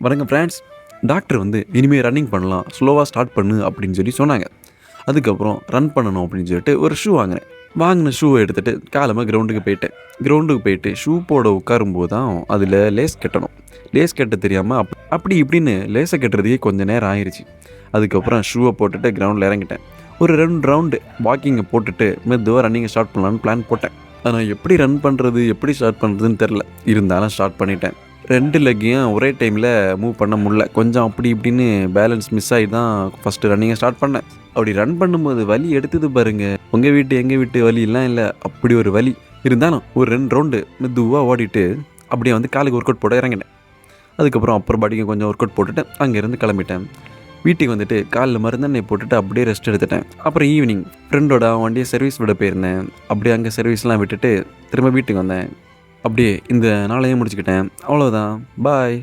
வரங்க friends, doctor வந்து இனிமேல் ரன்னிங் பண்ணலாம், ஸ்லோவாக ஸ்டார்ட் பண்ணு அப்படின்னு சொன்னாங்க. அதுக்கப்புறம் ரன் பண்ணணும் அப்படின்னு சொல்லிட்டு ஒரு ஷூ வாங்கினேன். வாங்கின ஷூவை எடுத்துகிட்டு காலமாக கிரவுண்டுக்கு போயிட்டேன். கிரவுண்டுக்கு போயிட்டு ஷூ போட உட்காரும்போது தான் அதில் லேஸ் கட்டணும். லேஸ் கட்ட தெரியாமல் அப்படி இப்படின்னு லேஸை கட்டுறதுக்கே கொஞ்சம் நேரம் ஆயிடுச்சு. அதுக்கப்புறம் ஷூவை போட்டுட்டு கிரவுண்டில் இறங்கிட்டேன். ஒரு 2 ரவுண்டு வாக்கிங்கை போட்டுட்டு மெதுவாக ரன்னிங்கை ஸ்டார்ட் பண்ணலான்னு பிளான் போட்டேன். ஆனால் எப்படி ரன் பண்ணுறது, எப்படி ஸ்டார்ட் பண்ணுறதுன்னு தெரில. இருந்தாலும் ஸ்டார்ட் பண்ணிட்டேன். 2 லெக்கையும் ஒரே டைமில் மூவ் பண்ண முடியல. கொஞ்சம் அப்படி இப்படின்னு பேலன்ஸ் மிஸ் ஆகி தான் ஃபஸ்ட்டு ரன்னிங்கை ஸ்டார்ட் பண்ணேன். அப்படி ரன் பண்ணும்போது வலி எடுத்தது பாருங்க. உங்கள் வீட்டு எங்கள் வீட்டு வலியெல்லாம் இல்லை, அப்படி ஒரு வலி. இருந்தாலும் ஒரு 2 ரவுண்டு மெதுவாக ஓடிட்டு அப்படியே வந்து காலுக்கு ஒர்க் அவுட் போட இறங்கினேன். அதுக்கப்புறம் அப்பர் பாடிக்கு கொஞ்சம் ஒர்க் அவுட் போட்டுட்டு அங்கேருந்து கிளம்பிட்டேன். வீட்டுக்கு வந்துட்டு காலில் மருந்தெண்ணெய் போட்டுட்டு அப்படியே ரெஸ்ட் எடுத்துட்டேன். அப்புறம் ஈவினிங் ஃப்ரெண்டோட வண்டியை சர்வீஸ் விட போயிருந்தேன். அப்படியே அங்கே சர்வீஸ்லாம் விட்டுட்டு திரும்ப வீட்டுக்கு வந்தேன். அப்படியே இந்த நாளையும் முடிச்சுக்கிட்டேன். அவ்வளோதான். பாய்.